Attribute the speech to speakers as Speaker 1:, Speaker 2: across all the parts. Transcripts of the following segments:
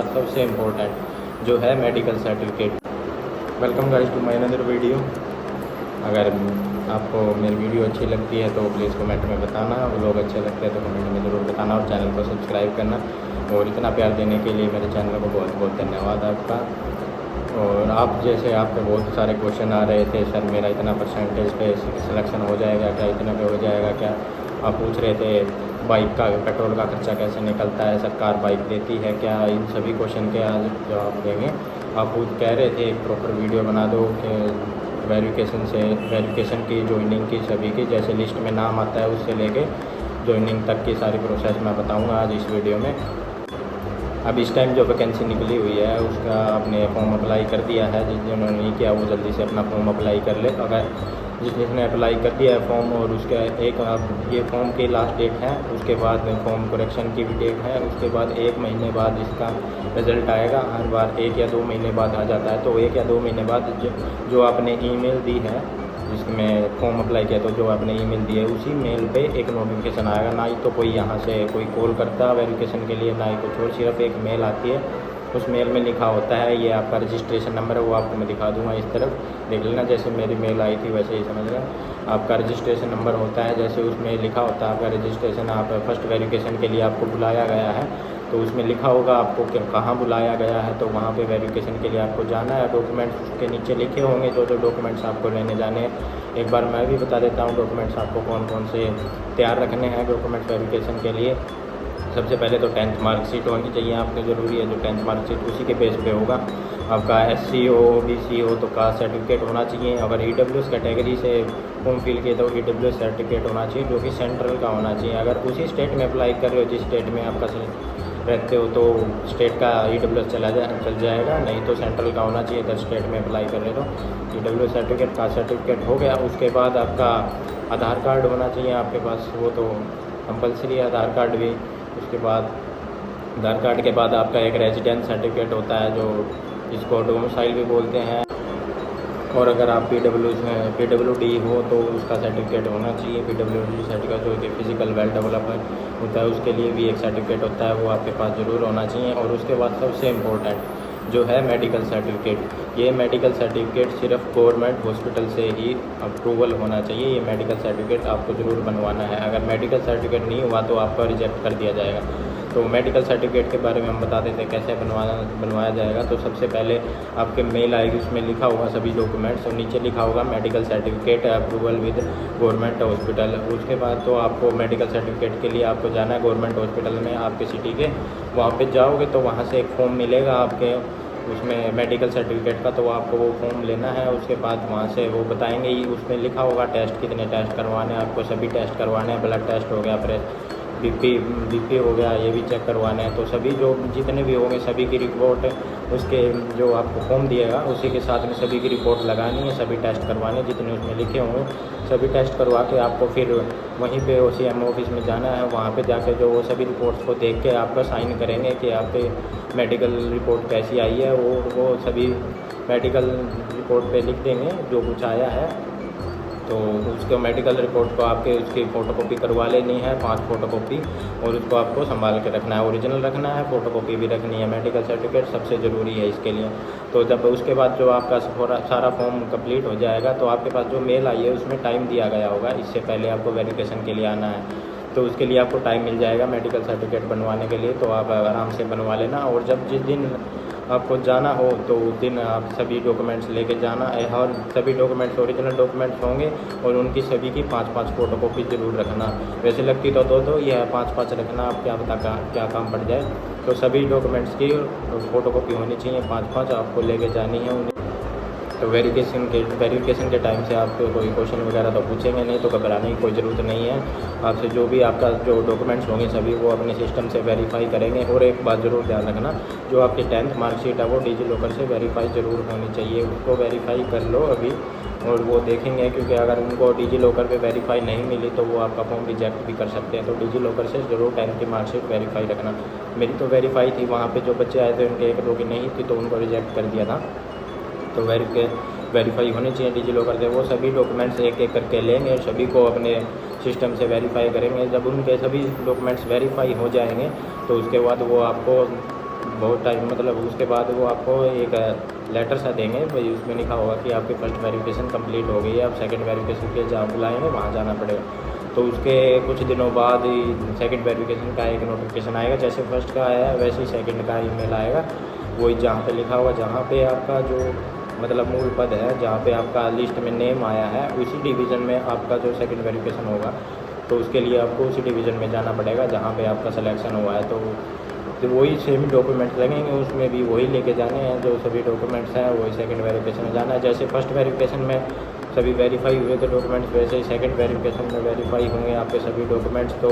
Speaker 1: सबसे इम्पोर्टेंट जो है medical certificate. Welcome guys to my another video. अगर आपको मेरी वीडियो अच्छी लगती है तो प्लीज़ कमेंट में बताना, और लोग अच्छे लगते हैं तो कमेंट में ज़रूर बताना, और चैनल को सब्सक्राइब करना। और इतना प्यार देने के लिए मेरे चैनल को बहुत बहुत धन्यवाद आपका। और आप जैसे आपके बहुत सारे क्वेश्चन आ रहे थे, सर मेरा इतना परसेंटेज पे सिलेक्शन हो जाएगा क्या, इतना पे हो जाएगा क्या, आप पूछ रहे थे बाइक का पेट्रोल का खर्चा कैसे निकलता है, सरकार बाइक देती है क्या, इन सभी क्वेश्चन के आज जवाब देंगे। आप कह रहे थे एक प्रॉपर वीडियो बना दो कि वेरिफिकेशन की, ज्वाइनिंग की, सभी की, जैसे लिस्ट में नाम आता है उससे लेके ज्वाइनिंग तक की सारी प्रोसेस मैं बताऊंगा आज इस वीडियो में। अब इस टाइम जो वैकेंसी निकली हुई है उसका आपने फॉर्म अप्लाई कर दिया है, जिन्होंने नहीं किया वो जल्दी से अपना फॉर्म अप्लाई कर ले। अगर जिसने अप्लाई कर दिया है फॉर्म, और उसका एक ये फॉर्म की लास्ट डेट है, उसके बाद फॉर्म करेक्शन की भी डेट है, उसके बाद 1 महीने बाद इसका रिज़ल्ट आएगा। हर बार 1 या 2 महीने बाद आ जाता है, तो 1 या 2 महीने बाद जो आपने ईमेल दी है जिसमें फॉर्म अप्लाई किया, तो जो आपने ईमेल दी है उसी मेल पे एक नोटिफिकेशन आएगा। ना ही तो कोई यहाँ से कोई कॉल करता वेरिफिकेशन के लिए, ना ही कुछ और, सिर्फ एक मेल आती है। उस मेल में लिखा होता है, ये आपका रजिस्ट्रेशन नंबर है, वो आपको मैं दिखा दूंगा, इस तरफ देख लेना। जैसे मेरी मेल आई थी वैसे ही समझ लेना। आपका रजिस्ट्रेशन नंबर होता है, जैसे उसमें लिखा होता है आपका रजिस्ट्रेशन, आप फर्स्ट वेरिफिकेशन के लिए आपको बुलाया गया है, तो उसमें लिखा होगा आपको कि कहाँ बुलाया गया है, तो वहाँ पे वेरिफिकेशन के लिए आपको जाना है। डॉक्यूमेंट्स उसके नीचे लिखे होंगे, जो डॉक्यूमेंट्स आपको लेने जाने हैं। एक बार मैं भी बता देता हूँ डॉक्यूमेंट्स आपको कौन कौन से तैयार रखने हैं डॉक्यूमेंट्स वेरिफिकेशन के लिए। सबसे पहले तो 10th मार्कशीट होनी चाहिए आपको, ज़रूरी है जो 10th मार्कशीट, उसी के बेस पे होगा। आपका SC हो, OBC हो तो कास्ट सर्टिफिकेट होना चाहिए। अगर EWS कैटेगरी से फॉर्म फिल किए तो EWS सर्टिफिकेट होना चाहिए, जो कि सेंट्रल का होना चाहिए। अगर उसी स्टेट में अप्लाई कर रहे हो जिस स्टेट में आपका रहते हो तो स्टेट का EWS चल जाएगा, नहीं तो सेंट्रल का होना चाहिए। अगर स्टेट में अप्लाई कर रहे हो तो EWS सर्टिफिकेट, कास्ट सर्टिफिकेट हो गया। उसके बाद आपका आधार कार्ड होना चाहिए आपके पास, वो तो कंपलसरी है आधार कार्ड भी। उसके बाद आधार कार्ड के बाद आपका एक रेजिडेंस सर्टिफिकेट होता है, जो इसको डोमिसाइल भी बोलते हैं। और अगर आप PWD हो तो उसका सर्टिफिकेट होना चाहिए। PWD सर्टिफिकेट जो कि फिजिकल वेल डेवलपर होता है, उसके लिए भी एक सर्टिफिकेट होता है, वो आपके पास ज़रूर होना चाहिए। और उसके बाद सबसे इम्पोर्टेंट जो है मेडिकल सर्टिफिकेट। ये मेडिकल सर्टिफिकेट सिर्फ गवर्नमेंट हॉस्पिटल से ही अप्रूवल होना चाहिए। ये मेडिकल सर्टिफिकेट आपको ज़रूर बनवाना है। अगर मेडिकल सर्टिफिकेट नहीं हुआ तो आपका रिजेक्ट कर दिया जाएगा। तो मेडिकल सर्टिफिकेट के बारे में हम बता देते हैं कैसे बनवाया जाएगा। तो सबसे पहले आपके मेल आएगी, उसमें लिखा होगा सभी डॉक्यूमेंट्स, और नीचे लिखा होगा medical certificate approval with government hospital. उसके बाद तो आपको मेडिकल सर्टिफिकेट के लिए आपको जाना है गवर्नमेंट हॉस्पिटल में आपके सिटी के। वहाँ पे जाओगे तो वहाँ से एक फॉर्म मिलेगा आपके उसमें मेडिकल सर्टिफिकेट का, तो आपको वो फॉर्म लेना है। उसके बाद वहाँ से वो बताएंगे ही, उसमें लिखा होगा टेस्ट कितने टेस्ट करवाने हैं आपको, सभी टेस्ट करवाने हैं। ब्लड टेस्ट हो गया, BP हो गया, ये भी चेक करवाने हैं। तो सभी जो जितने भी होंगे सभी की रिपोर्ट उसके जो आपको फॉर्म दिएगा उसी के साथ में सभी की रिपोर्ट लगानी है, सभी टेस्ट करवाने जितने उसमें लिखे होंगे, सभी टेस्ट करवा के आपको फिर वहीं पे OCM ऑफिस में जाना है। वहाँ पे जाके जो वो सभी रिपोर्ट्स को देख के आपका साइन करेंगे कि आपके मेडिकल रिपोर्ट कैसी आई है। वो सभी मेडिकल रिपोर्ट पे लिख देंगे जो कुछ आया है। तो उसको मेडिकल रिपोर्ट को आपके उसकी फ़ोटोकॉपी करवा लेनी है, 5 फ़ोटोकॉपी, और उसको आपको संभाल के रखना है। ओरिजिनल रखना है, फ़ोटोकॉपी भी रखनी है। मेडिकल सर्टिफिकेट सबसे ज़रूरी है इसके लिए। तो जब उसके बाद जो आपका सारा फॉर्म कंप्लीट हो जाएगा तो आपके पास जो मेल आई है उसमें टाइम दिया गया होगा, इससे पहले आपको वेरिफिकेशन के लिए आना है, तो उसके लिए आपको टाइम मिल जाएगा मेडिकल सर्टिफिकेट बनवाने के लिए। तो आप आराम से बनवा लेना। और जब जिस दिन आपको जाना हो तो उस दिन आप सभी डॉक्यूमेंट्स लेके जाना है, और सभी डॉक्यूमेंट्स ओरिजिनल डॉक्यूमेंट्स होंगे, और उनकी सभी की 5-5 फ़ोटोकॉपी ज़रूर रखना। वैसे लगती तो 2-2, यह 5-5 रखना, आप क्या पता क्या काम पड़ जाए। तो सभी डॉक्यूमेंट्स की फ़ोटोकॉपी होनी चाहिए, 5-5 आपको लेके जानी है उन्हें। तो वेरिफिकेशन के टाइम से आपको कोई क्वेश्चन वगैरह तो पूछेंगे नहीं, तो घबराने की कोई ज़रूरत नहीं है। आपसे जो भी आपका जो डॉक्यूमेंट्स होंगे सभी वो अपने सिस्टम से वेरीफाई करेंगे। और एक बात ज़रूर ध्यान रखना, जो आपकी 10th मार्कशीट है वो डिजी लॉकर से वेरीफाई ज़रूर होनी चाहिए, उसको वेरीफाई कर लो अभी। और वो देखेंगे, क्योंकि अगर उनको डिजी लॉकर पे वेरीफाई नहीं मिली तो वो आपका फॉर्म रिजेक्ट भी कर सकते हैं। तो डिजी लॉकर से ज़रूर 10th की मार्कशीट वेरीफाई रखना। मेरी तो वेरीफाई थी, वहाँ पे जो बच्चे आए थे उनके 1-2 की नहीं थी, तो उनको रिजेक्ट कर दिया था। तो वेरीफाई होनी चाहिए डिजी लॉकर से। वो सभी डॉक्यूमेंट्स एक एक करके लेंगे, सभी को अपने सिस्टम से वेरीफाई करेंगे। जब उनके सभी डॉक्यूमेंट्स वेरीफाई हो जाएंगे तो उसके बाद वो आपको बहुत टाइम मतलब उसके बाद वो आपको एक लेटर सा देंगे, भाई उसमें लिखा होगा कि आपकी फ़र्स्ट वेरिफिकेशन कंप्लीट हो गई है, अब सेकंड वेरिफिकेशन के जहाँ बुलाएंगे वहाँ जाना पड़ेगा। तो उसके कुछ दिनों बाद ही सेकंड वेरिफिकेशन का एक नोटिफिकेशन आएगा, जैसे फर्स्ट का आया वैसे ही सेकंड का ईमेल आएगा। वही जहाँ पे लिखा होगा, जहाँ पे आपका जो मतलब मूल पद है, जहाँ पे आपका लिस्ट में नेम आया है, उसी डिवीज़न में आपका जो सेकंड वेरिफिकेशन होगा, तो उसके लिए आपको उसी डिवीज़न में जाना पड़ेगा जहाँ पे आपका सिलेक्शन हुआ है। तो वही सेम डॉक्यूमेंट्स लगेंगे, उसमें भी वही लेके जाने हैं, जो सभी डॉक्यूमेंट्स हैं वही सेकंड वेरिफिकेशन में जाना है। जैसे फर्स्ट वेरिफिकेशन में सभी वेरीफाई हुए थे डॉक्यूमेंट्स, वैसे ही सेकंड वेरिफिकेशन में वेरीफाई होंगे आपके सभी डॉक्यूमेंट्स। तो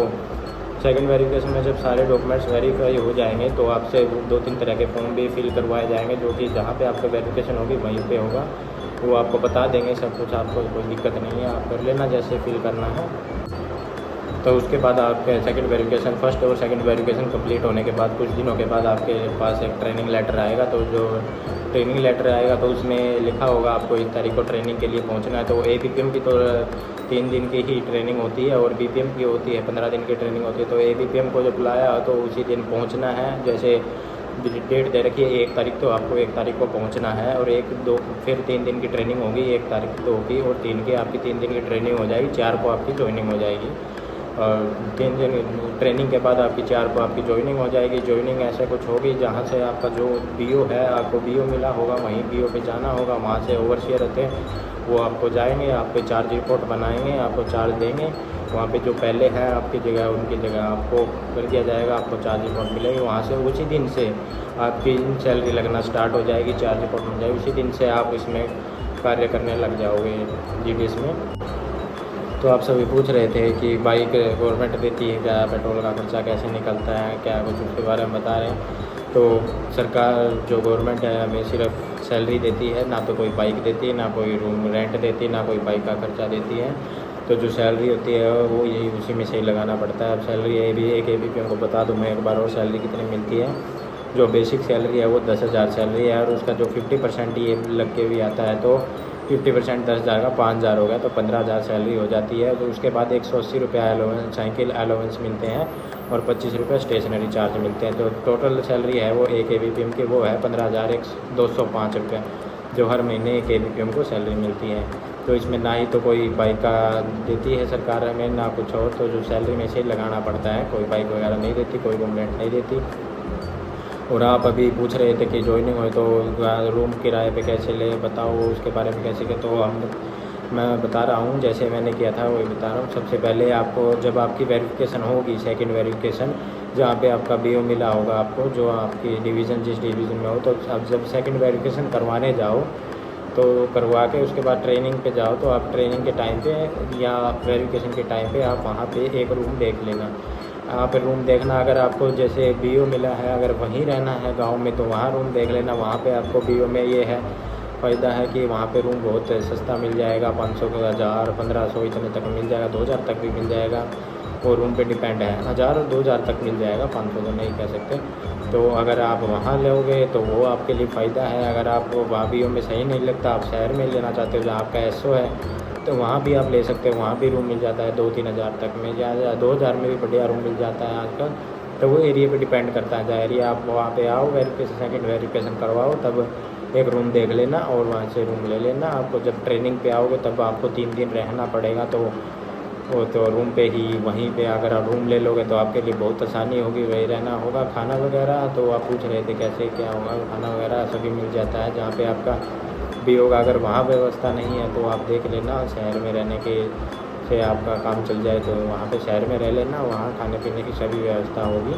Speaker 1: सेकंड वेरिफिकेशन में जब सारे डॉक्यूमेंट्स वेरीफाई हो जाएंगे तो आपसे 2-3 तरह के फॉर्म भी फिल करवाए जाएंगे, जो कि जहाँ पे आपका वेरिफिकेशन होगी वहीं पे होगा। वो आपको बता देंगे सब कुछ, आपको कोई दिक्कत नहीं है, आप कर लेना जैसे फिल करना है। तो उसके बाद आपके सेकंड वेरिफिकेशन, फर्स्ट और सेकंड वेरिफिकेशन कंप्लीट होने के बाद कुछ दिनों के बाद आपके पास एक ट्रेनिंग लेटर आएगा। तो जो ट्रेनिंग लेटर आएगा तो उसमें लिखा होगा आपको इस तारीख को ट्रेनिंग के लिए पहुंचना है। तो ABPM की तो 3 दिन की ही ट्रेनिंग होती है और BPM की होती है 15 दिन की ट्रेनिंग होती है। तो ABPM को जब बुलाया तो उसी दिन पहुँचना है। जैसे डेट दे रखी है 1 तारीख, तो आपको 1 तारीख को पहुंचना है और 1-2 फिर 3 दिन की ट्रेनिंग होगी, 1 तारीख 2 की और 3 की आपकी 3 दिन की ट्रेनिंग हो जाएगी, 4 को आपकी ज्वाइनिंग हो जाएगी। और 3 दिन ट्रेनिंग के बाद आपकी 4 को आपकी ज्वाइनिंग हो जाएगी। ज्वाइनिंग ऐसे कुछ होगी जहाँ से आपका जो BO है, आपको BO मिला होगा वहीं BO पे जाना होगा, वहाँ से ओवरसियर रहते हैं वो आपको जाएंगे, आप पे चार्ज रिपोर्ट बनाएंगे, आपको चार्ज देंगे। वहाँ पे जो पहले है आपकी जगह, उनकी जगह आपको कर दिया जाएगा, आपको चार्ज रिपोर्ट मिलेगी। वहाँ से उसी दिन से आपकी सैलरी लगना स्टार्ट हो जाएगी, चार्ज रिपोर्ट मिल जाएगी, उसी दिन से आप इसमें कार्य करने लग जाओगे GDS में। तो आप सभी पूछ रहे थे कि बाइक गवर्नमेंट देती है क्या, पेट्रोल का खर्चा कैसे निकलता है, क्या कुछ उसके बारे में बता रहे हैं। तो सरकार जो गवर्नमेंट है हमें सिर्फ सैलरी देती है, ना तो कोई बाइक देती है, ना कोई रूम रेंट देती है, ना कोई बाइक का खर्चा देती है। तो जो सैलरी होती है वो यही उसी में से ही लगाना पड़ता है। अब सैलरी एक ABPM को बता दूँ मैं एक बार और, सैलरी कितनी मिलती है। जो बेसिक सैलरी है वो 10,000 सैलरी है और उसका जो 50% ये लग के भी आता है, तो 50% 10,000 का 5,000 हो गया, तो 15,000 सैलरी हो जाती है। तो उसके बाद 180 रुपये अलाउंस, साइकिल अलाउंस मिलते हैं और 25 रुपये स्टेशनरी चार्ज मिलते हैं। तो टोटल सैलरी है वो एक ABPM की वो है 15,205 रुपये, जो हर महीने एक ABPM को सैलरी मिलती है। तो इसमें ना ही तो कोई बाइक का देती है सरकार हमें, ना कुछ और, तो जो सैलरी में से ही लगाना पड़ता है। कोई बाइक वगैरह नहीं देती, कोई रूम रेंट नहीं देती। और आप अभी पूछ रहे थे कि ज्वाइनिंग हो तो रूम किराए पे कैसे ले, बताओ उसके बारे में कैसे के। तो मैं बता रहा हूँ, जैसे मैंने किया था वही बता रहा हूँ। सबसे पहले आपको जब आपकी वेरिफिकेशन होगी, सेकंड वेरिफिकेशन जहाँ पे आपका BO मिला होगा आपको, जो आपकी डिवीज़न जिस डिवीज़न में हो, तो अब जब सेकंड वेरिफिकेशन करवाने जाओ तो करवा के उसके बाद ट्रेनिंग पे जाओ, तो आप ट्रेनिंग के टाइम पे या वेरिफिकेशन के टाइम पे आप वहाँ पे एक रूम देख लेना। आप रूम देखना, अगर आपको जैसे BO मिला है, अगर वहीं रहना है गांव में, तो वहाँ रूम देख लेना। वहाँ पे आपको BO में ये है फ़ायदा है कि वहाँ पे रूम बहुत सस्ता मिल जाएगा, 500 का 1000 1500 इतने तक मिल जाएगा, 2000 तक भी मिल जाएगा। वो रूम पे डिपेंड है, 1000 और 2000 तक मिल जाएगा, 500 तो नहीं कह सकते। तो अगर आप वहाँ लोगे तो वो आपके लिए फ़ायदा है। अगर आपको वहाँ BO में सही नहीं लगता, आप शहर में लेना चाहते हो जहाँ आपका SO है, तो वहाँ भी आप ले सकते हो। वहाँ भी रूम मिल जाता है 2-3 हज़ार तक में, या 2000 में भी बढ़िया रूम मिल जाता है आजकल। तो वो एरिया पे डिपेंड करता है, जहाँ एरिया आप वहाँ पे आओ, वेरिफिकेशन सेकंड वेरिफिकेशन करवाओ, तब एक रूम देख लेना और वहाँ से रूम ले लेना। आपको जब ट्रेनिंग पे आओगे तब आपको 3 दिन रहना पड़ेगा, तो वो तो रूम पे ही, वहीं पे अगर आप रूम ले लोगे तो आपके लिए बहुत आसानी होगी, वहीं रहना होगा। खाना वगैरह तो आप पूछ रहे थे कैसे क्या होगा, खाना वगैरह सभी मिल जाता है। जहाँ पे आपका BO का अगर वहाँ व्यवस्था नहीं है तो आप देख लेना, शहर में रहने के से आपका काम चल जाए तो वहाँ पे शहर में रह लेना, वहाँ खाने पीने की सभी व्यवस्था होगी।